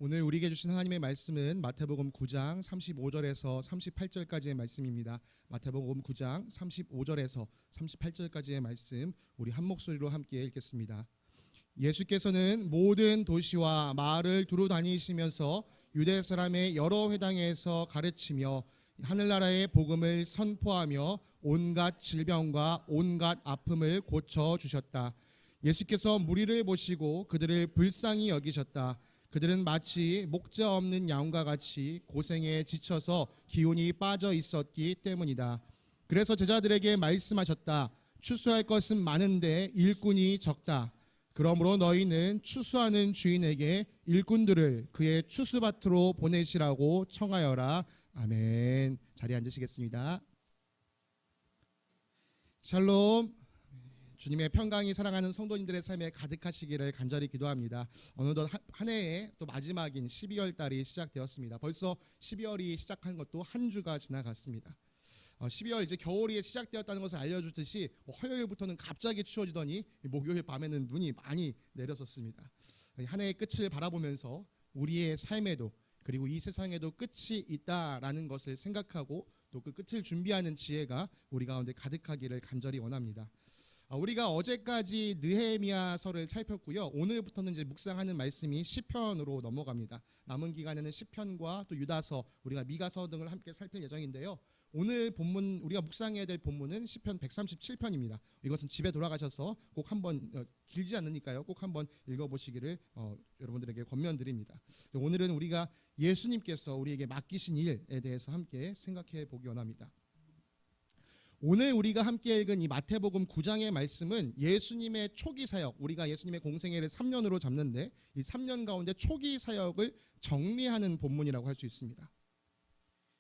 오늘 우리에게 주신 하나님의 말씀은 마태복음 9장 35절에서 38절까지의 말씀입니다. 마태복음 9장 35절에서 38절까지의 말씀 우리 한 목소리로 함께 읽겠습니다. 예수께서는 모든 도시와 마을을 두루 다니시면서 유대 사람의 여러 회당에서 가르치며 하늘나라의 복음을 선포하며 온갖 질병과 온갖 아픔을 고쳐주셨다. 예수께서 무리를 보시고 그들을 불쌍히 여기셨다. 그들은 마치 목자 없는 양과 같이 고생에 지쳐서 기운이 빠져 있었기 때문이다. 그래서 제자들에게 말씀하셨다. 추수할 것은 많은데 일꾼이 적다. 그러므로 너희는 추수하는 주인에게 일꾼들을 그의 추수밭으로 보내시라고 청하여라. 아멘. 자리에 앉으시겠습니다. 샬롬. 주님의 평강이 사랑하는 성도님들의 삶에 가득하시기를 간절히 기도합니다. 어느덧 한 해의 또 마지막인 12월 달이 시작되었습니다. 벌써 12월이 시작한 것도 한 주가 지나갔습니다. 12월 이제 겨울이 시작되었다는 것을 알려주듯이 화요일부터는 갑자기 추워지더니 목요일 밤에는 눈이 많이 내렸었습니다. 한 해의 끝을 바라보면서 우리의 삶에도 그리고 이 세상에도 끝이 있다라는 것을 생각하고 또 그 끝을 준비하는 지혜가 우리 가운데 가득하기를 간절히 원합니다. 우리가 어제까지 느헤미야서를 살폈고요. 오늘부터는 이제 묵상하는 말씀이 시편으로 넘어갑니다. 남은 기간에는 시편과 또 유다서, 우리가 미가서 등을 함께 살필 예정인데요. 오늘 본문 우리가 묵상해야 될 본문은 시편 137편입니다. 이것은 집에 돌아가셔서 꼭 한번 길지 않으니까요. 꼭 한번 읽어보시기를 여러분들에게 권면드립니다. 오늘은 우리가 예수님께서 우리에게 맡기신 일에 대해서 함께 생각해 보기 원합니다. 오늘 우리가 함께 읽은 이 마태복음 9장의 말씀은 예수님의 초기 사역, 우리가 예수님의 공생애를 3년으로 잡는데 이 3년 가운데 초기 사역을 정리하는 본문이라고 할 수 있습니다.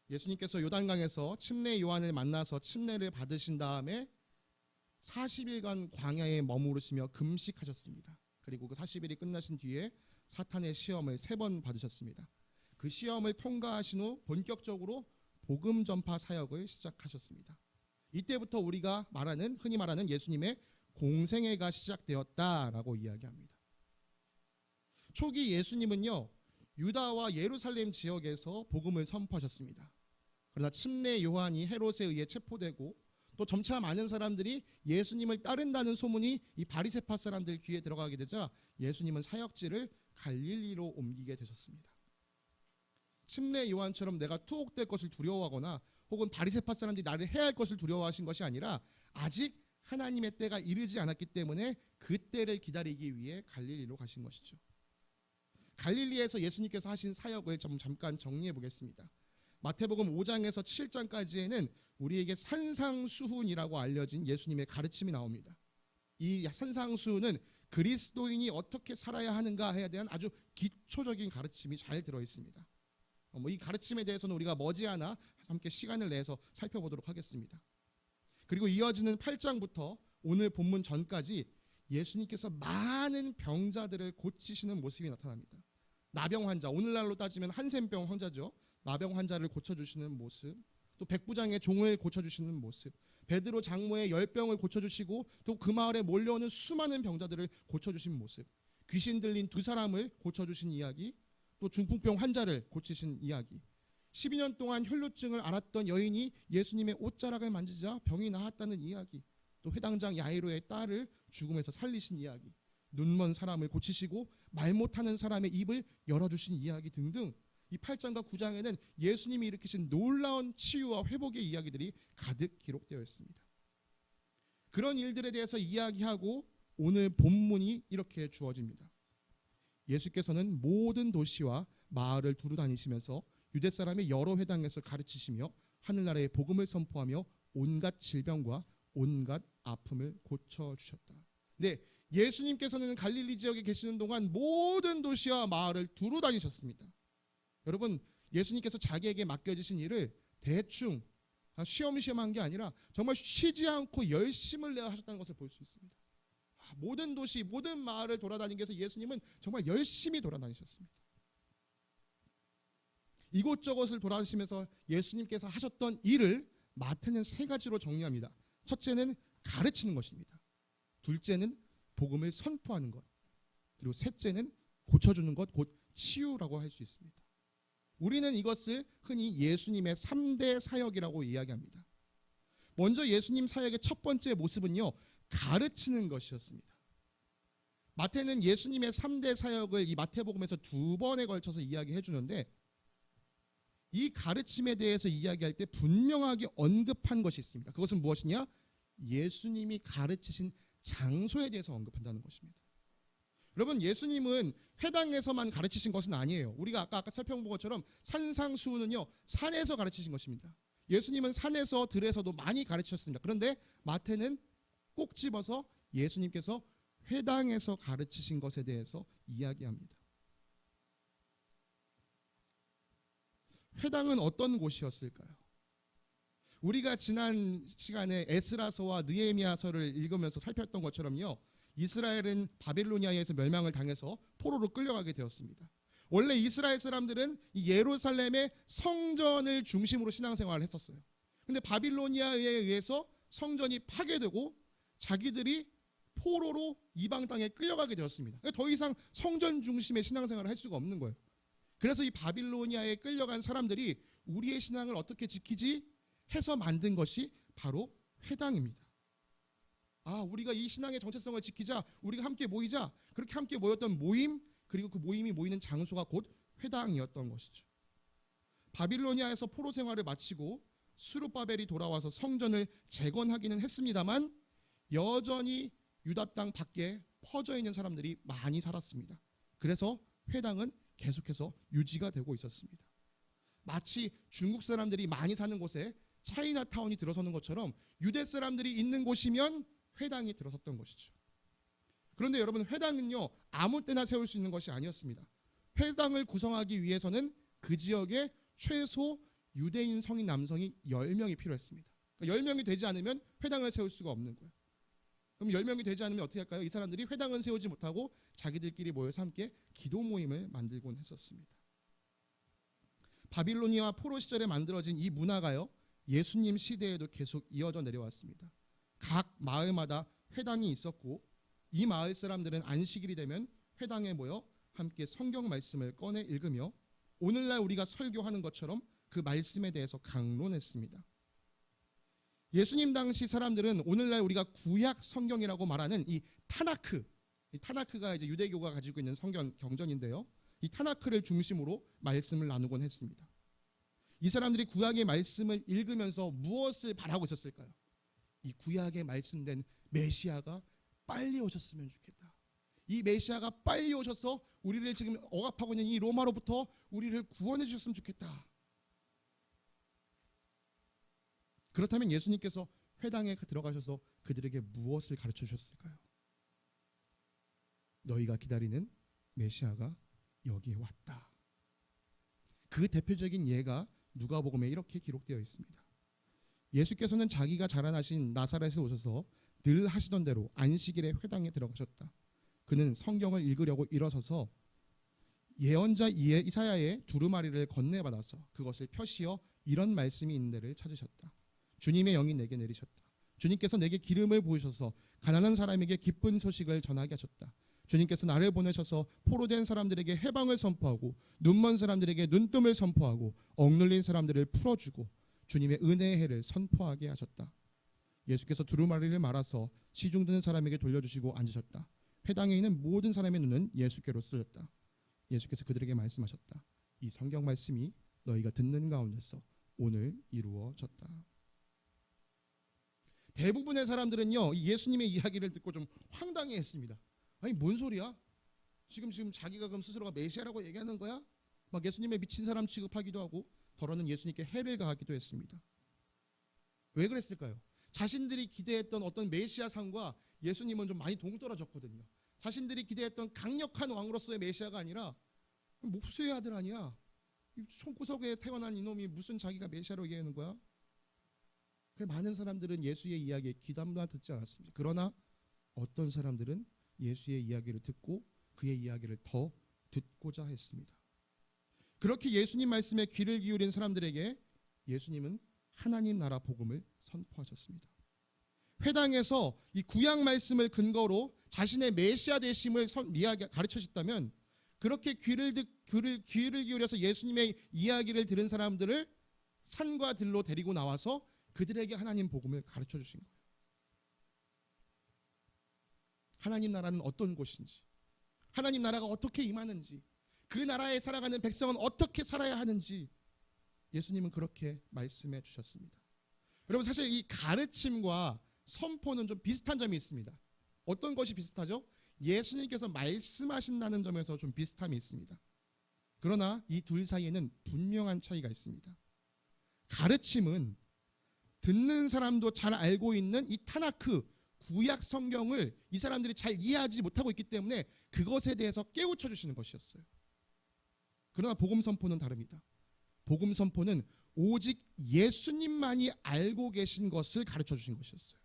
예수님께서 요단강에서 침례 요한을 만나서 침례를 받으신 다음에 40일간 광야에 머무르시며 금식하셨습니다. 그리고 그 40일이 끝나신 뒤에 사탄의 시험을 3번 받으셨습니다. 그 시험을 통과하신 후 본격적으로 복음 전파 사역을 시작하셨습니다. 이때부터 우리가 흔히 말하는 예수님의 공생애가 시작되었다라고 이야기합니다. 초기 예수님은요, 유다와 예루살렘 지역에서 복음을 선포하셨습니다. 그러나 침례 요한이 헤롯에 의해 체포되고 또 점차 많은 사람들이 예수님을 따른다는 소문이 이 바리새파 사람들 귀에 들어가게 되자 예수님은 사역지를 갈릴리로 옮기게 되셨습니다. 침례 요한처럼 내가 투옥될 것을 두려워하거나 혹은 바리새파 사람들이 나를 해할 것을 두려워하신 것이 아니라 아직 하나님의 때가 이르지 않았기 때문에 그 때를 기다리기 위해 갈릴리로 가신 것이죠. 갈릴리에서 예수님께서 하신 사역을 잠깐 정리해 보겠습니다. 마태복음 5장에서 7장까지에는 우리에게 산상수훈이라고 알려진 예수님의 가르침이 나옵니다. 이 산상수훈은 그리스도인이 어떻게 살아야 하는가에 대한 아주 기초적인 가르침이 잘 들어 있습니다. 이 가르침에 대해서는 우리가 머지않아 함께 시간을 내서 살펴보도록 하겠습니다. 그리고 이어지는 8장부터 오늘 본문 전까지 예수님께서 많은 병자들을 고치시는 모습이 나타납니다. 나병 환자, 오늘날로 따지면 한센병 환자죠. 나병 환자를 고쳐주시는 모습, 또 백부장의 종을 고쳐주시는 모습, 베드로 장모의 열병을 고쳐주시고 또 그 마을에 몰려오는 수많은 병자들을 고쳐주신 모습, 귀신 들린 2사람을 고쳐주신 이야기, 또 중풍병 환자를 고치신 이야기, 12년 동안 혈루증을 앓았던 여인이 예수님의 옷자락을 만지자 병이 나았다는 이야기, 또 회당장 야이로의 딸을 죽음에서 살리신 이야기, 눈먼 사람을 고치시고 말 못하는 사람의 입을 열어주신 이야기 등등 이 8장과 9장에는 예수님이 일으키신 놀라운 치유와 회복의 이야기들이 가득 기록되어 있습니다. 그런 일들에 대해서 이야기하고 오늘 본문이 이렇게 주어집니다. 예수께서는 모든 도시와 마을을 두루 다니시면서 유대 사람의 여러 회당에서 가르치시며 하늘나라의 복음을 선포하며 온갖 질병과 온갖 아픔을 고쳐주셨다. 네, 예수님께서는 갈릴리 지역에 계시는 동안 모든 도시와 마을을 두루 다니셨습니다. 여러분, 예수님께서 자기에게 맡겨주신 일을 대충 쉬엄쉬엄 한 게 아니라 정말 쉬지 않고 열심을 내어 하셨다는 것을 볼 수 있습니다. 모든 도시, 모든 마을을 돌아다니기 위해서 예수님은 정말 열심히 돌아다니셨습니다. 이곳저곳을 돌아다니시면서 예수님께서 하셨던 일을 마태는 3가지로 정리합니다. 첫째는 가르치는 것입니다. 둘째는 복음을 선포하는 것. 그리고 셋째는 고쳐주는 것, 곧 치유라고 할 수 있습니다. 우리는 이것을 흔히 예수님의 3대 사역이라고 이야기합니다. 먼저 예수님 사역의 첫 번째 모습은요, 가르치는 것이었습니다. 마태는 예수님의 3대 사역을 이 마태복음에서 2번에 걸쳐서 이야기해 주는데, 이 가르침에 대해서 이야기할 때 분명하게 언급한 것이 있습니다. 그것은 무엇이냐? 예수님이 가르치신 장소에 대해서 언급한다는 것입니다. 여러분, 예수님은 회당에서만 가르치신 것은 아니에요. 우리가 아까 살펴본 것처럼 산상수훈은요, 산에서 가르치신 것입니다. 예수님은 산에서 들에서도 많이 가르치셨습니다. 그런데 마태는 꼭 집어서 예수님께서 회당에서 가르치신 것에 대해서 이야기합니다. 회당은 어떤 곳이었을까요? 우리가 지난 시간에 에스라서와 느헤미야서를 읽으면서 살폈던 것처럼요, 이스라엘은 바빌로니아에서 멸망을 당해서 포로로 끌려가게 되었습니다. 원래 이스라엘 사람들은 이 예루살렘의 성전을 중심으로 신앙생활을 했었어요. 그런데 바빌로니아에 의해서 성전이 파괴되고 자기들이 포로로 이방 땅에 끌려가게 되었습니다. 더 이상 성전 중심의 신앙생활을 할 수가 없는 거예요. 그래서 이 바빌로니아에 끌려간 사람들이 우리의 신앙을 어떻게 지키지 해서 만든 것이 바로 회당입니다. 우리가 이 신앙의 정체성을 지키자, 우리가 함께 모이자. 그렇게 함께 모였던 모임, 그리고 그 모임이 모이는 장소가 곧 회당이었던 것이죠. 바빌로니아에서 포로 생활을 마치고 스룹바벨이 돌아와서 성전을 재건하기는 했습니다만 여전히 유다 땅 밖에 퍼져 있는 사람들이 많이 살았습니다. 그래서 회당은 계속해서 유지가 되고 있었습니다. 마치 중국 사람들이 많이 사는 곳에 차이나타운이 들어서는 것처럼 유대 사람들이 있는 곳이면 회당이 들어섰던 것이죠. 그런데 여러분, 회당은요, 아무 때나 세울 수 있는 것이 아니었습니다. 회당을 구성하기 위해서는 그 지역에 최소 유대인 성인 남성이 10명이 필요했습니다. 그러니까 10명이 되지 않으면 회당을 세울 수가 없는 거예요. 그럼 10명이 되지 않으면 어떻게 할까요? 이 사람들이 회당은 세우지 못하고 자기들끼리 모여서 함께 기도 모임을 만들곤 했었습니다. 바빌로니아 포로 시절에 만들어진 이 문화가요, 예수님 시대에도 계속 이어져 내려왔습니다. 각 마을마다 회당이 있었고 이 마을 사람들은 안식일이 되면 회당에 모여 함께 성경 말씀을 꺼내 읽으며 오늘날 우리가 설교하는 것처럼 그 말씀에 대해서 강론했습니다. 예수님 당시 사람들은 오늘날 우리가 구약 성경이라고 말하는 이 타나크가 이제 유대교가 가지고 있는 성경 경전인데요, 이 타나크를 중심으로 말씀을 나누곤 했습니다. 이 사람들이 구약의 말씀을 읽으면서 무엇을 바라고 있었을까요? 이 구약에 말씀된 메시아가 빨리 오셨으면 좋겠다. 이 메시아가 빨리 오셔서 우리를 지금 억압하고 있는 이 로마로부터 우리를 구원해 주셨으면 좋겠다. 그렇다면 예수님께서 회당에 들어가셔서 그들에게 무엇을 가르쳐 주셨을까요? 너희가 기다리는 메시아가 여기에 왔다. 그 대표적인 예가 누가복음에 이렇게 기록되어 있습니다. 예수께서는 자기가 자라나신 나사렛에 오셔서 늘 하시던 대로 안식일에 회당에 들어가셨다. 그는 성경을 읽으려고 일어서서 예언자 이사야의 두루마리를 건네받아서 그것을 펴시어 이런 말씀이 있는 데를 찾으셨다. 주님의 영이 내게 내리셨다. 주님께서 내게 기름을 부으셔서 가난한 사람에게 기쁜 소식을 전하게 하셨다. 주님께서 나를 보내셔서 포로된 사람들에게 해방을 선포하고 눈먼 사람들에게 눈뜸을 선포하고 억눌린 사람들을 풀어주고 주님의 은혜의 해를 선포하게 하셨다. 예수께서 두루마리를 말아서 시중 드는 사람에게 돌려주시고 앉으셨다. 회당에 있는 모든 사람의 눈은 예수께로 쏠렸다. 예수께서 그들에게 말씀하셨다. 이 성경 말씀이 너희가 듣는 가운데서 오늘 이루어졌다. 대부분의 사람들은요, 예수님의 이야기를 듣고 좀 황당해했습니다. 아니, 뭔 소리야? 지금 자기가 그럼 스스로가 메시아라고 얘기하는 거야? 막 예수님의 미친 사람 취급하기도 하고 더러는 예수님께 해를 가하기도 했습니다. 왜 그랬을까요? 자신들이 기대했던 어떤 메시아상과 예수님은 좀 많이 동떨어졌거든요. 자신들이 기대했던 강력한 왕으로서의 메시아가 아니라 목수의 아들 아니야? 손구석에 태어난 이놈이 무슨 자기가 메시아로 얘기하는 거야? 많은 사람들은 예수의 이야기에 귀담도 듣지 않았습니다. 그러나 어떤 사람들은 예수의 이야기를 듣고 그의 이야기를 더 듣고자 했습니다. 그렇게 예수님 말씀에 귀를 기울인 사람들에게 예수님은 하나님 나라 복음을 선포하셨습니다. 회당에서 이 구약 말씀을 근거로 자신의 메시아 되심을 가르쳐주셨다면 그렇게 귀를 귀를 기울여서 예수님의 이야기를 들은 사람들을 산과 들로 데리고 나와서 그들에게 하나님 복음을 가르쳐 주신 거예요. 하나님 나라는 어떤 곳인지, 하나님 나라가 어떻게 임하는지, 그 나라에 살아가는 백성은 어떻게 살아야 하는지 예수님은 그렇게 말씀해 주셨습니다. 여러분, 사실 이 가르침과 선포는 좀 비슷한 점이 있습니다. 어떤 것이 비슷하죠? 예수님께서 말씀하신다는 점에서 좀 비슷함이 있습니다. 그러나 이 둘 사이에는 분명한 차이가 있습니다. 가르침은 듣는 사람도 잘 알고 있는 이 타나크 구약 성경을 이 사람들이 잘 이해하지 못하고 있기 때문에 그것에 대해서 깨우쳐 주시는 것이었어요. 그러나 복음 선포는 다릅니다. 복음 선포는 오직 예수님만이 알고 계신 것을 가르쳐 주신 것이었어요.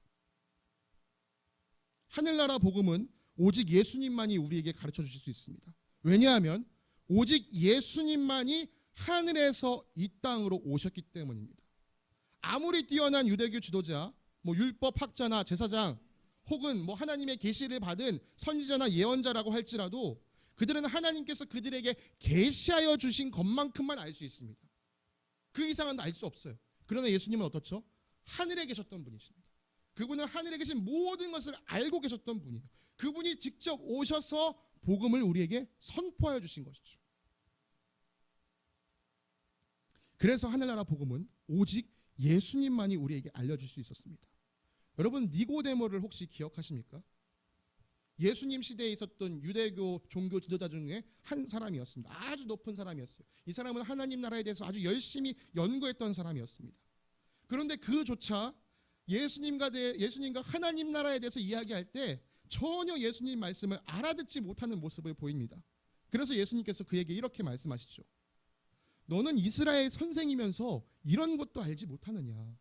하늘나라 복음은 오직 예수님만이 우리에게 가르쳐 주실 수 있습니다. 왜냐하면 오직 예수님만이 하늘에서 이 땅으로 오셨기 때문입니다. 아무리 뛰어난 유대교 지도자, 율법 학자나 제사장, 혹은 하나님의 계시를 받은 선지자나 예언자라고 할지라도 그들은 하나님께서 그들에게 계시하여 주신 것만큼만 알 수 있습니다. 그 이상은 알 수 없어요. 그러나 예수님은 어떻죠? 하늘에 계셨던 분이십니다. 그분은 하늘에 계신 모든 것을 알고 계셨던 분이에요. 그분이 직접 오셔서 복음을 우리에게 선포하여 주신 것이죠. 그래서 하늘나라 복음은 오직 예수님만이 우리에게 알려줄 수 있었습니다. 여러분, 니고데모를 혹시 기억하십니까? 예수님 시대에 있었던 유대교 종교 지도자 중에 한 사람이었습니다. 아주 높은 사람이었어요. 이 사람은 하나님 나라에 대해서 아주 열심히 연구했던 사람이었습니다. 그런데 그조차 예수님과 하나님 나라에 대해서 이야기할 때 전혀 예수님 말씀을 알아듣지 못하는 모습을 보입니다. 그래서 예수님께서 그에게 이렇게 말씀하시죠. 너는 이스라엘 선생이면서 이런 것도 알지 못하느냐.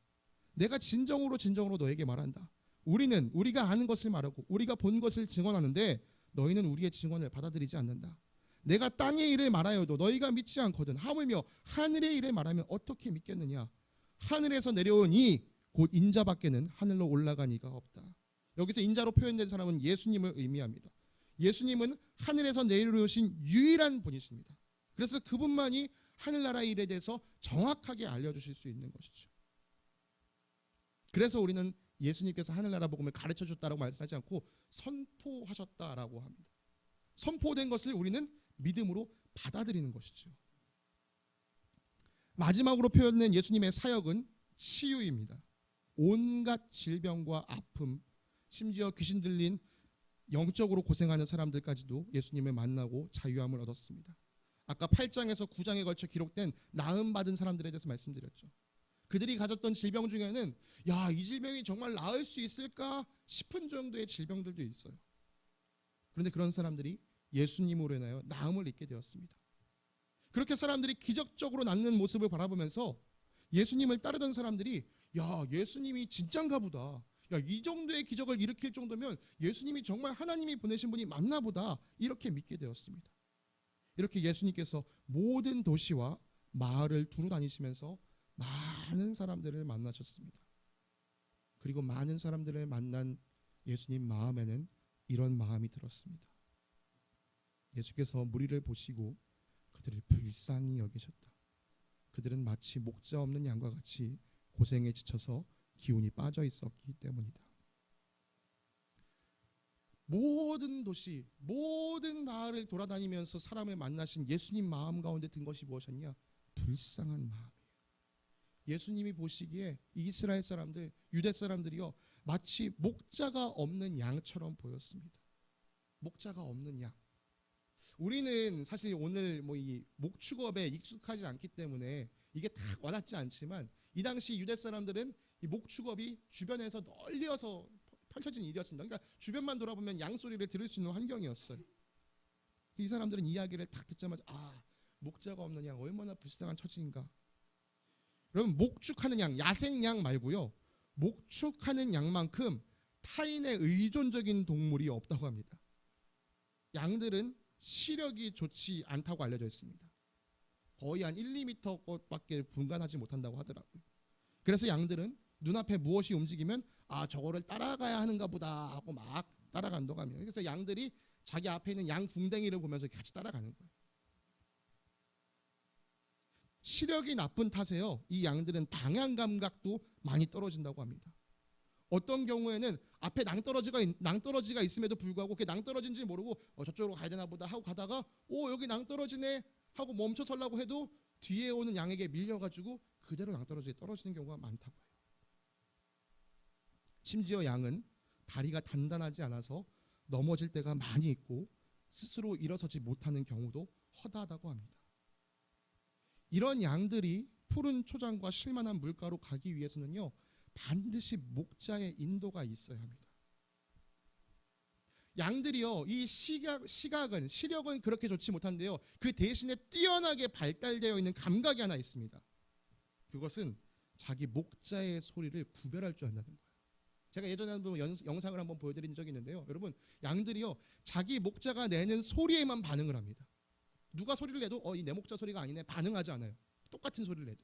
내가 진정으로 너에게 말한다. 우리가 아는 것을 말하고 우리가 본 것을 증언하는데 너희는 우리의 증언을 받아들이지 않는다. 내가 땅의 일을 말하여도 너희가 믿지 않거든. 하물며 하늘의 일을 말하면 어떻게 믿겠느냐. 하늘에서 내려온 이 곧 인자밖에는 하늘로 올라간 이가 없다. 여기서 인자로 표현된 사람은 예수님을 의미합니다. 예수님은 하늘에서 내려오신 유일한 분이십니다. 그래서 그분만이 하늘나라의 일에 대해서 정확하게 알려주실 수 있는 것이죠. 그래서 우리는 예수님께서 하늘나라 복음을 가르쳐 줬다라고 말씀하지 않고 선포하셨다라고 합니다. 선포된 것을 우리는 믿음으로 받아들이는 것이죠. 마지막으로 표현된 예수님의 사역은 치유입니다. 온갖 질병과 아픔, 심지어 귀신 들린 영적으로 고생하는 사람들까지도 예수님을 만나고 자유함을 얻었습니다. 아까 8장에서 9장에 걸쳐 기록된 나음받은 사람들에 대해서 말씀드렸죠. 그들이 가졌던 질병 중에는 이 질병이 정말 나을 수 있을까 싶은 정도의 질병들도 있어요. 그런데 그런 사람들이 예수님으로 인하여 나음을 입게 되었습니다. 그렇게 사람들이 기적적으로 낫는 모습을 바라보면서 예수님을 따르던 사람들이 예수님이 진짠가 보다. 이 정도의 기적을 일으킬 정도면 예수님이 정말 하나님이 보내신 분이 맞나 보다. 이렇게 믿게 되었습니다. 이렇게 예수님께서 모든 도시와 마을을 두루 다니시면서 많은 사람들을 만나셨습니다. 그리고 많은 사람들을 만난 예수님 마음에는 이런 마음이 들었습니다. 예수께서 무리를 보시고 그들을 불쌍히 여기셨다. 그들은 마치 목자 없는 양과 같이 고생에 지쳐서 기운이 빠져 있었기 때문이다. 모든 도시, 모든 마을을 돌아다니면서 사람을 만나신 예수님 마음 가운데 든 것이 무엇이었냐? 불쌍한 마음이에요. 예수님이 보시기에 이스라엘 사람들, 유대 사람들이요 마치 목자가 없는 양처럼 보였습니다. 목자가 없는 양. 우리는 사실 오늘 이 목축업에 익숙하지 않기 때문에 이게 다 와닿지 않지만 이 당시 유대 사람들은 이 목축업이 주변에서 널려서 펼쳐진 일이었습니다. 그러니까 주변만 돌아보면 양 소리를 들을 수 있는 환경이었어요. 이 사람들은 이야기를 딱 듣자마자 목자가 없는 양 얼마나 불쌍한 처지인가. 여러분, 목축하는 양, 야생 양 말고요. 목축하는 양만큼 타인의 의존적인 동물이 없다고 합니다. 양들은 시력이 좋지 않다고 알려져 있습니다. 거의 한 1, 2m 것밖에 분간하지 못한다고 하더라고요. 그래서 양들은 눈앞에 무엇이 움직이면 저거를 따라가야 하는가 보다 하고 막 따라간다고 합니다. 그래서 양들이 자기 앞에 있는 양 궁뎅이를 보면서 같이 따라가는 거예요. 시력이 나쁜 탓에요. 이 양들은 방향 감각도 많이 떨어진다고 합니다. 어떤 경우에는 앞에 낭떠러지가 있음에도 불구하고 그게 낭떠러진지 모르고 저쪽으로 가야 되나 보다 하고 가다가 여기 낭떠러지네 하고 멈춰 서려고 해도 뒤에 오는 양에게 밀려가지고 그대로 낭떠러지에 떨어지는 경우가 많다고 해요. 심지어 양은 다리가 단단하지 않아서 넘어질 때가 많이 있고 스스로 일어서지 못하는 경우도 허다하다고 합니다. 이런 양들이 푸른 초장과 쉴만한 물가로 가기 위해서는요, 반드시 목자의 인도가 있어야 합니다. 양들이요, 이 시력은 그렇게 좋지 못한데요, 그 대신에 뛰어나게 발달되어 있는 감각이 하나 있습니다. 그것은 자기 목자의 소리를 구별할 줄 안다는 거예요. 제가 예전에도 영상을 한번 보여드린 적이 있는데요, 여러분, 양들이요, 자기 목자가 내는 소리에만 반응을 합니다. 누가 소리를 내도 이 내 목자 소리가 아니네, 반응하지 않아요. 똑같은 소리를 내도.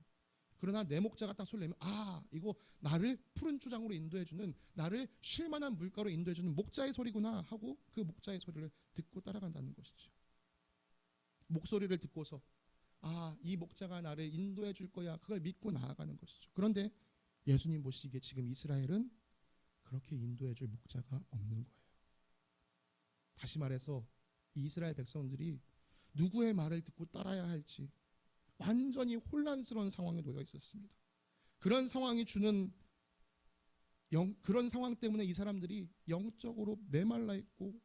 그러나 내 목자가 딱 소리를 내면 이거 나를 푸른 초장으로 인도해주는, 나를 쉴만한 물가로 인도해주는 목자의 소리구나 하고 그 목자의 소리를 듣고 따라간다는 것이죠. 목소리를 듣고서 이 목자가 나를 인도해 줄 거야, 그걸 믿고 나아가는 것이죠. 그런데 예수님 보시기에 지금 이스라엘은 그렇게 인도해 줄 목자가 없는 거예요. 다시 말해서 이 이스라엘 백성들이 누구의 말을 듣고 따라야 할지 완전히 혼란스러운 상황에 놓여 있었습니다. 그런 상황이 주는 그런 상황 때문에 이 사람들이 영적으로 메말라 있고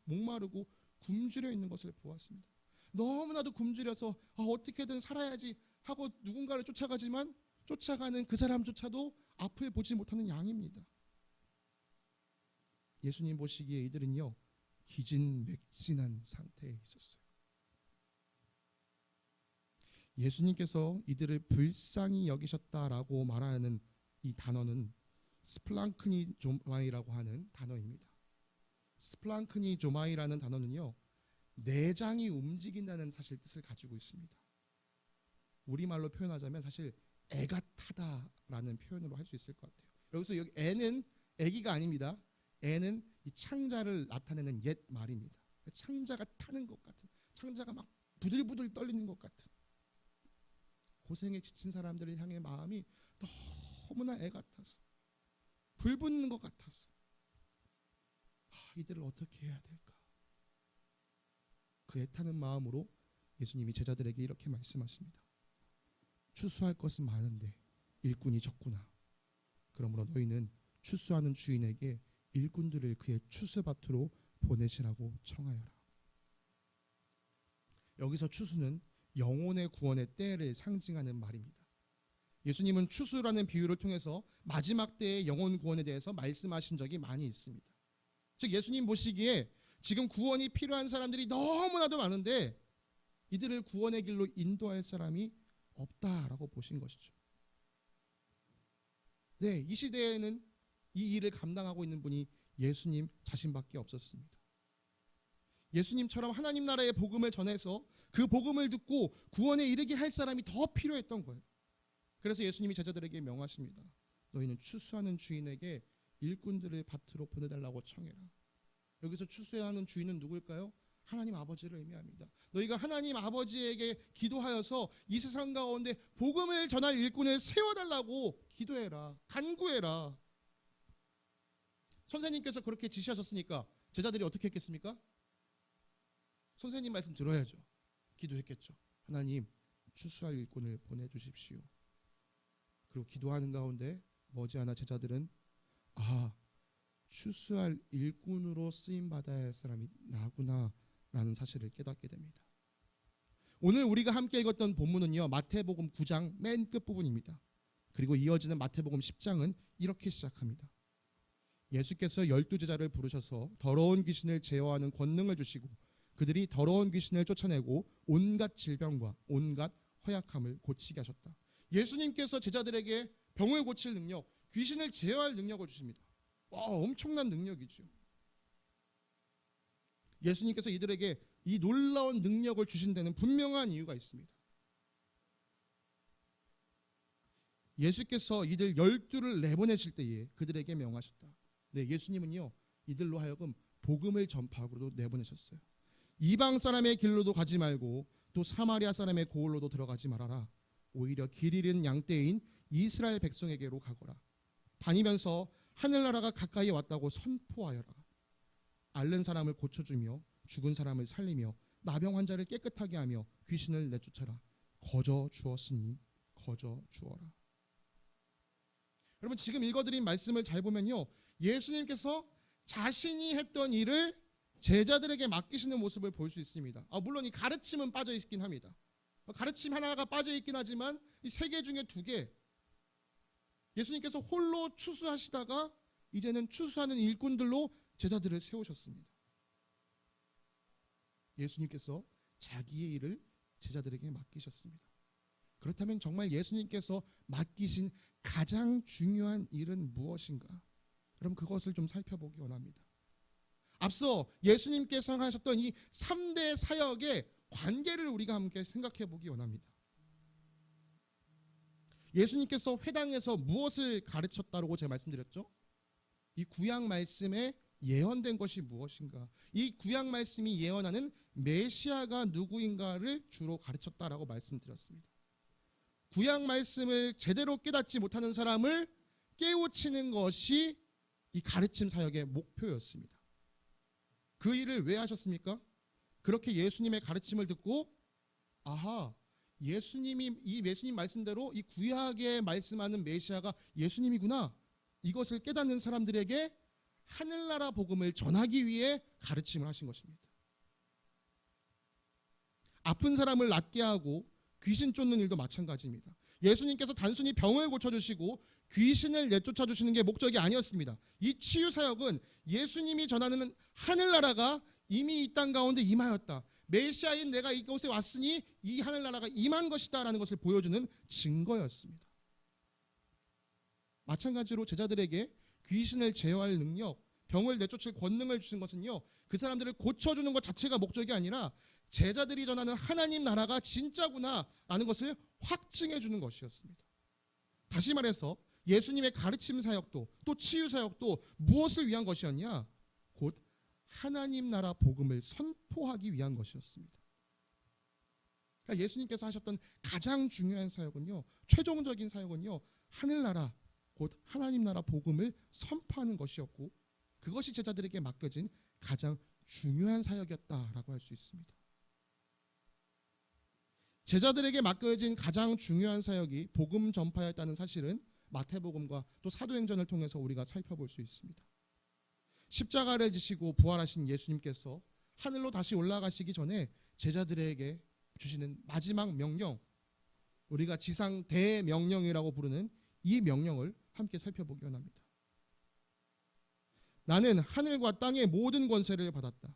목마르고 굶주려 있는 것을 보았습니다. 너무나도 굶주려서 어떻게든 살아야지 하고 누군가를 쫓아가지만 쫓아가는 그 사람조차도 앞을 보지 못하는 양입니다. 예수님 보시기에 이들은요, 기진맥진한 상태에 있었어요. 예수님께서 이들을 불쌍히 여기셨다라고 말하는 이 단어는 스플랑크니조마이라고 하는 단어입니다. 스플랑크니조마이라는 단어는요, 내장이 움직인다는 사실 뜻을 가지고 있습니다. 우리말로 표현하자면 사실 애가 타다라는 표현으로 할 수 있을 것 같아요. 여기서 여기 애는 애기가 아닙니다. 애는 이 창자를 나타내는 옛 말입니다. 창자가 타는 것 같은, 창자가 막 부들부들 떨리는 것 같은, 고생에 지친 사람들을 향해 마음이 너무나 애 같아서 불붙는 것 같아서 이들을 어떻게 해야 될까? 그 애타는 마음으로 예수님이 제자들에게 이렇게 말씀하십니다. 추수할 것은 많은데 일꾼이 적구나. 그러므로 너희는 추수하는 주인에게 일꾼들을 그의 추수밭으로 보내시라고 청하여라. 여기서 추수는 영혼의 구원의 때를 상징하는 말입니다. 예수님은 추수라는 비유를 통해서 마지막 때의 영혼 구원에 대해서 말씀하신 적이 많이 있습니다. 즉 예수님 보시기에 지금 구원이 필요한 사람들이 너무나도 많은데 이들을 구원의 길로 인도할 사람이 없다라고 보신 것이죠. 네, 이 시대에는 이 일을 감당하고 있는 분이 예수님 자신밖에 없었습니다. 예수님처럼 하나님 나라의 복음을 전해서 그 복음을 듣고 구원에 이르게 할 사람이 더 필요했던 거예요. 그래서 예수님이 제자들에게 명하십니다. 너희는 추수하는 주인에게 일꾼들을 밭으로 보내달라고 청해라. 여기서 추수하는 주인은 누구일까요? 하나님 아버지를 의미합니다. 너희가 하나님 아버지에게 기도하여서 이 세상 가운데 복음을 전할 일꾼을 세워달라고 기도해라, 간구해라. 선생님께서 그렇게 지시하셨으니까 제자들이 어떻게 했겠습니까? 선생님 말씀 들어야죠. 기도했겠죠. 하나님, 추수할 일꾼을 보내주십시오. 그리고 기도하는 가운데 머지않아 제자들은 추수할 일꾼으로 쓰임받아야 할 사람이 나구나 라는 사실을 깨닫게 됩니다. 오늘 우리가 함께 읽었던 본문은요, 마태복음 9장 맨 끝부분입니다. 그리고 이어지는 마태복음 10장은 이렇게 시작합니다. 예수께서 12제자를 부르셔서 더러운 귀신을 제어하는 권능을 주시고 그들이 더러운 귀신을 쫓아내고 온갖 질병과 온갖 허약함을 고치게 하셨다. 예수님께서 제자들에게 병을 고칠 능력, 귀신을 제어할 능력을 주십니다. 엄청난 능력이죠. 예수님께서 이들에게 이 놀라운 능력을 주신 데는 분명한 이유가 있습니다. 예수께서 이들 12를 내보내실 때에 그들에게 명하셨다. 네, 예수님은요, 이들로 하여금 복음을 전파하고도 내보내셨어요. 이방 사람의 길로도 가지 말고 또 사마리아 사람의 고을로도 들어가지 말아라. 오히려 길 잃은 양떼인 이스라엘 백성에게로 가거라. 다니면서 하늘나라가 가까이 왔다고 선포하여라. 앓는 사람을 고쳐주며 죽은 사람을 살리며 나병 환자를 깨끗하게 하며 귀신을 내쫓아라. 거저 주었으니 거저 주어라. 여러분, 지금 읽어드린 말씀을 잘 보면요, 예수님께서 자신이 했던 일을 제자들에게 맡기시는 모습을 볼 수 있습니다. 물론 이 가르침은 빠져 있긴 합니다. 가르침 하나가 빠져 있긴 하지만 이 세 개 중에 두 개, 예수님께서 홀로 추수하시다가 이제는 추수하는 일꾼들로 제자들을 세우셨습니다. 예수님께서 자기의 일을 제자들에게 맡기셨습니다. 그렇다면 정말 예수님께서 맡기신 가장 중요한 일은 무엇인가? 여러분, 그것을 좀 살펴보기 원합니다. 앞서 예수님께서 하셨던 이 3대 사역의 관계를 우리가 함께 생각해 보기 원합니다. 예수님께서 회당에서 무엇을 가르쳤다고 제가 말씀드렸죠? 이 구약 말씀에 예언된 것이 무엇인가? 이 구약 말씀이 예언하는 메시아가 누구인가를 주로 가르쳤다라고 말씀드렸습니다. 구약 말씀을 제대로 깨닫지 못하는 사람을 깨우치는 것이 이 가르침 사역의 목표였습니다. 그 일을 왜 하셨습니까? 그렇게 예수님의 가르침을 듣고 예수님이 이 예수님 말씀대로 이 구약에 말씀하는 메시아가 예수님이구나, 이것을 깨닫는 사람들에게 하늘나라 복음을 전하기 위해 가르침을 하신 것입니다. 아픈 사람을 낫게 하고 귀신 쫓는 일도 마찬가지입니다. 예수님께서 단순히 병을 고쳐주시고 귀신을 내쫓아 주시는 게 목적이 아니었습니다. 이 치유 사역은 예수님이 전하는 하늘나라가 이미 이 땅 가운데 임하였다, 메시아인 내가 이곳에 왔으니 이 하늘나라가 임한 것이다 라는 것을 보여주는 증거였습니다. 마찬가지로 제자들에게 귀신을 제어할 능력, 병을 내쫓을 권능을 주신 것은요, 그 사람들을 고쳐주는 것 자체가 목적이 아니라 제자들이 전하는 하나님 나라가 진짜구나 라는 것을 확증해 주는 것이었습니다. 다시 말해서 예수님의 가르침 사역도 또 치유 사역도 무엇을 위한 것이었냐? 곧 하나님 나라 복음을 선포하기 위한 것이었습니다. 그러니까 예수님께서 하셨던 가장 중요한 사역은요, 최종적인 사역은요, 하늘나라 곧 하나님 나라 복음을 선포하는 것이었고, 그것이 제자들에게 맡겨진 가장 중요한 사역이었다라고 할 수 있습니다. 제자들에게 맡겨진 가장 중요한 사역이 복음 전파였다는 사실은 마태복음과 또 사도행전을 통해서 우리가 살펴볼 수 있습니다. 십자가를 지시고 부활하신 예수님께서 하늘로 다시 올라가시기 전에 제자들에게 주시는 마지막 명령, 우리가 지상 대명령이라고 부르는 이 명령을 함께 살펴보기 원합니다. 나는 하늘과 땅의 모든 권세를 받았다.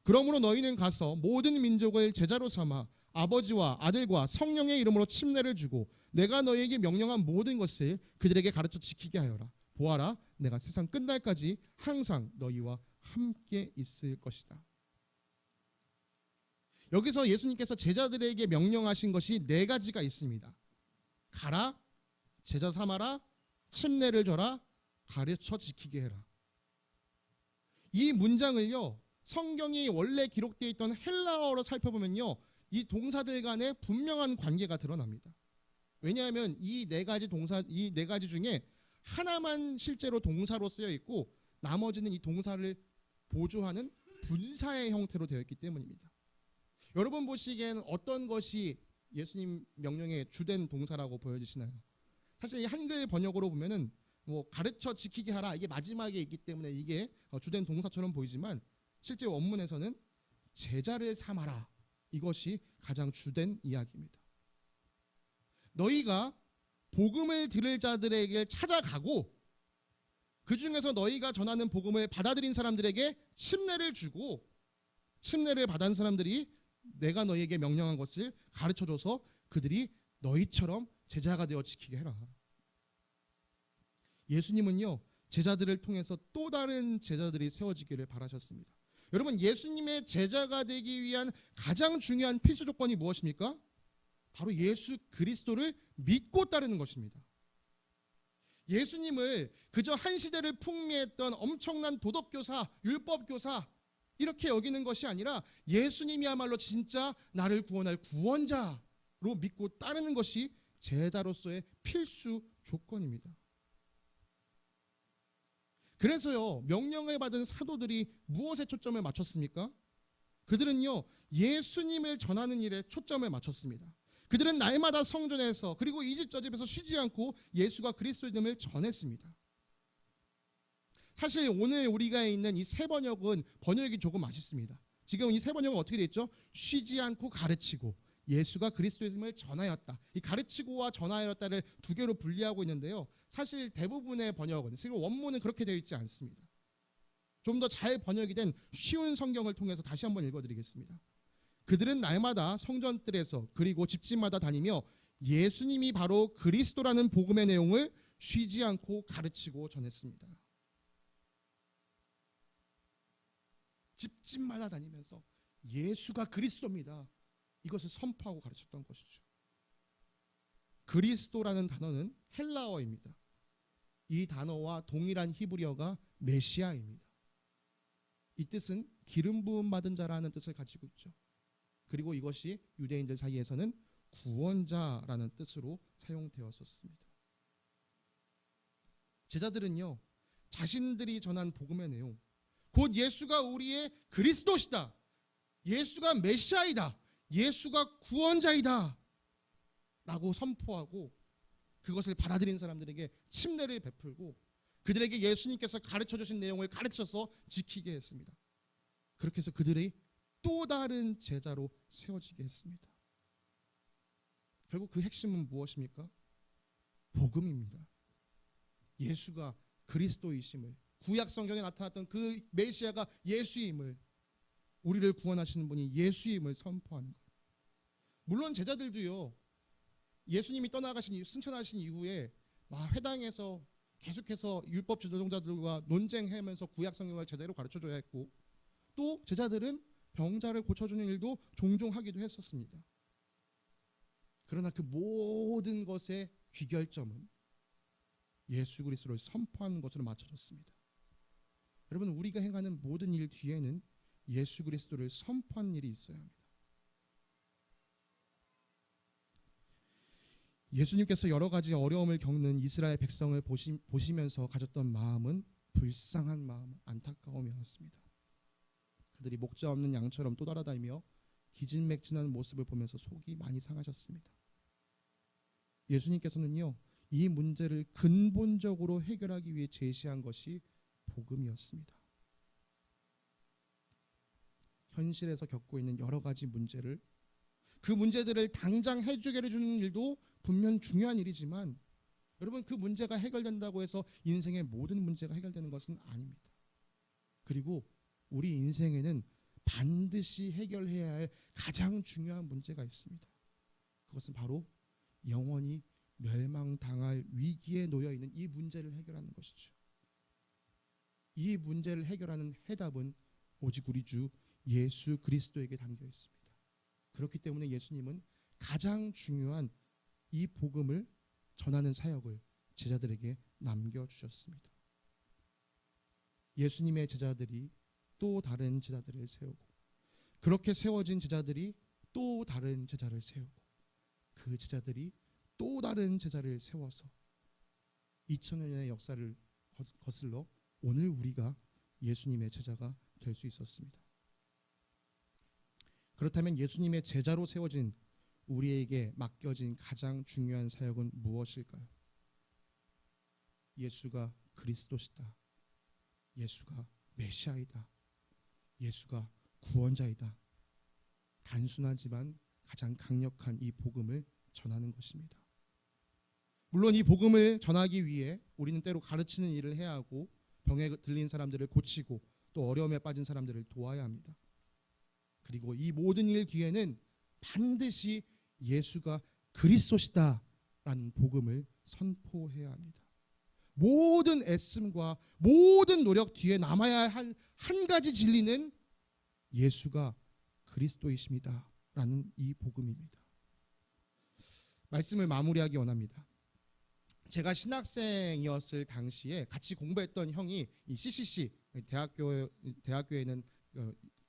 그러므로 너희는 가서 모든 민족을 제자로 삼아 아버지와 아들과 성령의 이름으로 침례를 주고 내가 너희에게 명령한 모든 것을 그들에게 가르쳐 지키게 하여라. 보아라, 내가 세상 끝날까지 항상 너희와 함께 있을 것이다. 여기서 예수님께서 제자들에게 명령하신 것이 네 가지가 있습니다. 가라, 제자 삼아라, 침례를 줘라, 가르쳐 지키게 해라. 이 문장을요, 성경이 원래 기록되어 있던 헬라어로 살펴보면요, 이 동사들 간에 분명한 관계가 드러납니다. 왜냐하면 이 네 가지 중에 하나만 실제로 동사로 쓰여 있고 나머지는 이 동사를 보조하는 분사의 형태로 되어 있기 때문입니다. 여러분 보시기에는 어떤 것이 예수님 명령의 주된 동사라고 보여지시나요? 사실 이 한글 번역으로 보면은 가르쳐 지키게 하라, 이게 마지막에 있기 때문에 이게 주된 동사처럼 보이지만 실제 원문에서는 제자를 삼아라, 이것이 가장 주된 이야기입니다. 너희가 복음을 들을 자들에게 찾아가고 그 중에서 너희가 전하는 복음을 받아들인 사람들에게 침례를 주고 침례를 받은 사람들이 내가 너희에게 명령한 것을 가르쳐줘서 그들이 너희처럼 제자가 되어 지키게 해라. 예수님은요, 제자들을 통해서 또 다른 제자들이 세워지기를 바라셨습니다. 여러분, 예수님의 제자가 되기 위한 가장 중요한 필수 조건이 무엇입니까? 바로 예수 그리스도를 믿고 따르는 것입니다. 예수님을 그저 한 시대를 풍미했던 엄청난 도덕교사, 율법교사 이렇게 여기는 것이 아니라 예수님이야말로 진짜 나를 구원할 구원자로 믿고 따르는 것이 제자로서의 필수 조건입니다. 그래서요, 명령을 받은 사도들이 무엇에 초점을 맞췄습니까? 그들은요, 예수님을 전하는 일에 초점을 맞췄습니다. 그들은 날마다 성전에서 그리고 이 집 저 집에서 쉬지 않고 예수가 그리스도임을 전했습니다. 사실 오늘 우리가 있는 이 세 번역은 번역이 조금 아쉽습니다. 지금 이 세 번역은 어떻게 되어 있죠? 쉬지 않고 가르치고 예수가 그리스도임을 전하였다. 이 가르치고와 전하였다를 두 개로 분리하고 있는데요. 사실 대부분의 번역은, 지금 원문은 그렇게 되어 있지 않습니다. 좀 더 잘 번역이 된 쉬운 성경을 통해서 다시 한번 읽어드리겠습니다. 그들은 날마다 성전들에서 그리고 집집마다 다니며 예수님이 바로 그리스도라는 복음의 내용을 쉬지 않고 가르치고 전했습니다. 집집마다 다니면서 예수가 그리스도입니다. 이것을 선포하고 가르쳤던 것이죠. 그리스도라는 단어는 헬라어입니다. 이 단어와 동일한 히브리어가 메시아입니다. 이 뜻은 기름 부음 받은 자라는 뜻을 가지고 있죠. 그리고 이것이 유대인들 사이에서는 구원자라는 뜻으로 사용되었었습니다. 제자들은요, 자신들이 전한 복음의 내용, 곧 예수가 우리의 그리스도시다, 예수가 메시아이다, 예수가 구원자이다 라고 선포하고 그것을 받아들인 사람들에게 침례를 베풀고 그들에게 예수님께서 가르쳐 주신 내용을 가르쳐서 지키게 했습니다. 그렇게 해서 그들이 또 다른 제자로 세워지게 했습니다. 결국 그 핵심은 무엇입니까? 복음입니다. 예수가 그리스도이심을, 구약 성경에 나타났던 그 메시아가 예수임을, 우리를 구원하시는 분이 예수임을 선포하는 것. 물론 제자들도요, 예수님이 떠나가신, 승천하신 이후에 회당에서 계속해서 율법 주도자들과 논쟁하면서 구약 성경을 제대로 가르쳐줘야 했고, 또 제자들은 병자를 고쳐주는 일도 종종 하기도 했었습니다. 그러나 그 모든 것의 귀결점은 예수 그리스도를 선포하는 것으로 맞춰졌습니다. 여러분, 우리가 행하는 모든 일 뒤에는 예수 그리스도를 선포하는 일이 있어야 합니다. 예수님께서 여러 가지 어려움을 겪는 이스라엘 백성을 보시면서 가졌던 마음은 불쌍한 마음, 안타까움이었습니다. 그들이 목자 없는 양처럼 또 따라다니며 기진맥진한 모습을 보면서 속이 많이 상하셨습니다. 예수님께서는요, 이 문제를 근본적으로 해결하기 위해 제시한 것이 복음이었습니다. 현실에서 겪고 있는 여러 가지 문제를, 그 문제들을 당장 해결해 주는 일도 분명 중요한 일이지만, 여러분, 그 문제가 해결된다고 해서 인생의 모든 문제가 해결되는 것은 아닙니다. 그리고 우리 인생에는 반드시 해결해야 할 가장 중요한 문제가 있습니다. 그것은 바로 영원히 멸망당할 위기에 놓여 있는 이 문제를 해결하는 것이죠. 이 문제를 해결하는 해답은 오직 우리 주 예수 그리스도에게 담겨 있습니다. 그렇기 때문에 예수님은 가장 중요한 이 복음을 전하는 사역을 제자들에게 남겨주셨습니다. 예수님의 제자들이 또 다른 제자들을 세우고, 그렇게 세워진 제자들이 또 다른 제자를 세우고, 그 제자들이 또 다른 제자를 세워서 2000년의 역사를 거슬러 오늘 우리가 예수님의 제자가 될 수 있었습니다. 그렇다면 예수님의 제자로 세워진 우리에게 맡겨진 가장 중요한 사역은 무엇일까요? 예수가 그리스도시다, 예수가 메시아이다, 예수가 구원자이다, 단순하지만 가장 강력한 이 복음을 전하는 것입니다. 물론 이 복음을 전하기 위해 우리는 때로 가르치는 일을 해야 하고, 병에 들린 사람들을 고치고 또 어려움에 빠진 사람들을 도와야 합니다. 그리고 이 모든 일 뒤에는 반드시 예수가 그리스도시다라는 복음을 선포해야 합니다. 모든 애씀과 모든 노력 뒤에 남아야 할 한 가지 진리는 예수가 그리스도이십니다라는 이 복음입니다. 말씀을 마무리하기 원합니다. 제가 신학생이었을 당시에 같이 공부했던 형이 이 CCC 대학교에 있는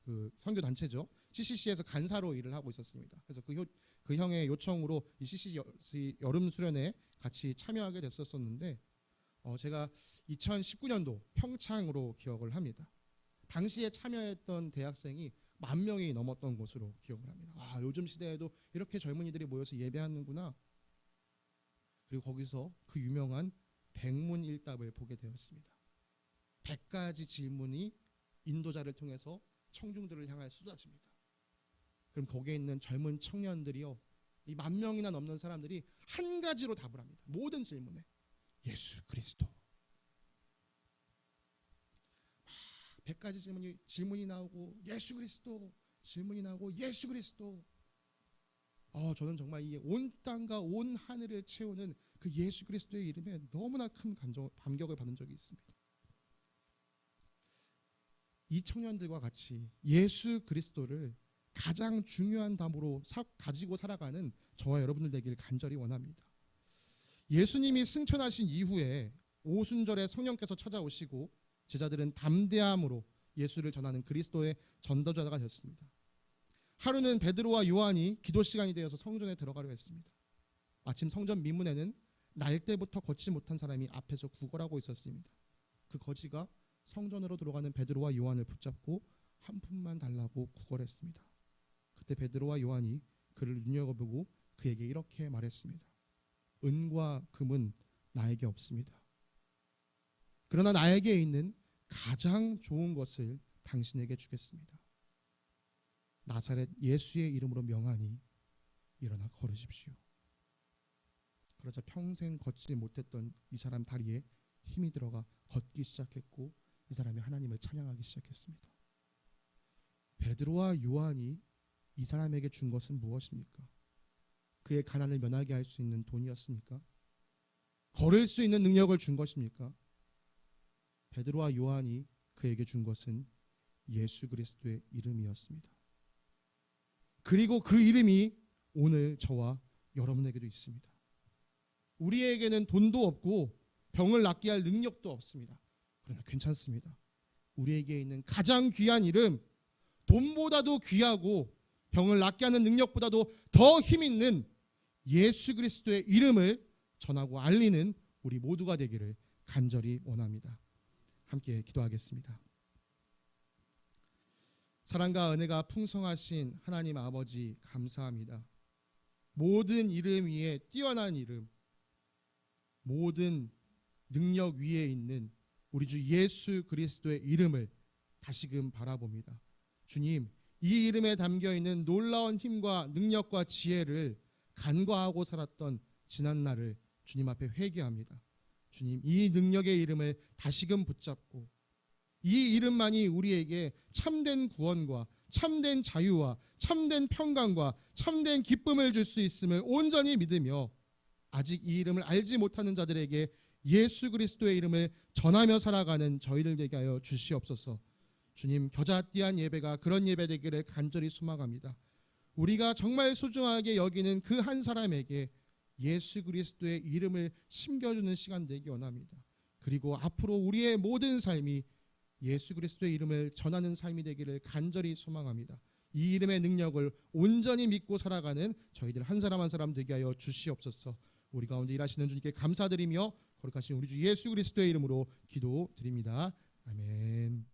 그 선교 단체죠. CCC에서 간사로 일을 하고 있었습니다. 그래서 그 형의 요청으로 이 CCC 여름 수련회 같이 참여하게 됐었는데 제가 2019년도 평창으로 기억을 합니다. 당시에 참여했던 대학생이 10,000명이 넘었던 것으로 기억을 합니다. 요즘 시대에도 이렇게 젊은이들이 모여서 예배하는구나. 그리고 거기서 그 유명한 백문일답을 보게 되었습니다. 100가지 질문이 인도자를 통해서 청중들을 향하여 쏟아집니다. 그럼 거기에 있는 젊은 청년들이요, 이 10,000명이나 넘는 사람들이 한 가지로 답을 합니다. 모든 질문에 예수 그리스도. 100가지 질문이 나오고 예수 그리스도, 질문이 나오고 예수 그리스도. 저는 정말 이 온 땅과 온 하늘을 채우는 그 예수 그리스도의 이름에 너무나 큰 감격을 받은 적이 있습니다. 이 청년들과 같이 예수 그리스도를 가장 중요한 담으로 가지고 살아가는 저와 여러분들 되길 간절히 원합니다. 예수님이 승천하신 이후에 오순절에 성령께서 찾아오시고 제자들은 담대함으로 예수를 전하는 그리스도의 전도자가 되었습니다. 하루는 베드로와 요한이 기도 시간이 되어서 성전에 들어가려 했습니다. 마침 성전 미문에는 날 때부터 걷지 못한 사람이 앞에서 구걸하고 있었습니다. 그 거지가 성전으로 들어가는 베드로와 요한을 붙잡고 한 푼만 달라고 구걸했습니다. 그때 베드로와 요한이 그를 눈여겨보고 그에게 이렇게 말했습니다. 은과 금은 나에게 없습니다. 그러나 나에게 있는 가장 좋은 것을 당신에게 주겠습니다. 나사렛 예수의 이름으로 명하니 일어나 걸으십시오. 그러자 평생 걷지 못했던 이 사람 다리에 힘이 들어가 걷기 시작했고 이 사람이 하나님을 찬양하기 시작했습니다. 베드로와 요한이 이 사람에게 준 것은 무엇입니까? 그의 가난을 면하게 할 수 있는 돈이었습니까? 걸을 수 있는 능력을 준 것입니까? 베드로와 요한이 그에게 준 것은 예수 그리스도의 이름이었습니다. 그리고 그 이름이 오늘 저와 여러분에게도 있습니다. 우리에게는 돈도 없고 병을 낫게 할 능력도 없습니다. 그러나 괜찮습니다. 우리에게 있는 가장 귀한 이름, 돈보다도 귀하고 병을 낫게 하는 능력보다도 더 힘 있는 예수 그리스도의 이름을 전하고 알리는 우리 모두가 되기를 간절히 원합니다. 함께 기도하겠습니다. 사랑과 은혜가 풍성하신 하나님 아버지 감사합니다. 모든 이름 위에 뛰어난 이름, 모든 능력 위에 있는 우리 주 예수 그리스도의 이름을 다시금 바라봅니다. 주님, 이 이름에 담겨있는 놀라운 힘과 능력과 지혜를 간과하고 살았던 지난날을 주님 앞에 회개합니다. 주님, 이 능력의 이름을 다시금 붙잡고 이 이름만이 우리에게 참된 구원과 참된 자유와 참된 평강과 참된 기쁨을 줄 수 있음을 온전히 믿으며 아직 이 이름을 알지 못하는 자들에게 예수 그리스도의 이름을 전하며 살아가는 저희들 되게 하여 주시옵소서. 주님, 겨자띠한 예배가 그런 예배 되기를 간절히 소망합니다. 우리가 정말 소중하게 여기는 그 한 사람에게 예수 그리스도의 이름을 심겨주는 시간 되기 원합니다. 그리고 앞으로 우리의 모든 삶이 예수 그리스도의 이름을 전하는 삶이 되기를 간절히 소망합니다. 이 이름의 능력을 온전히 믿고 살아가는 저희들 한 사람 한 사람 되게 하여 주시옵소서. 우리 가운데 일하시는 주님께 감사드리며 거룩하신 우리 주 예수 그리스도의 이름으로 기도드립니다. 아멘.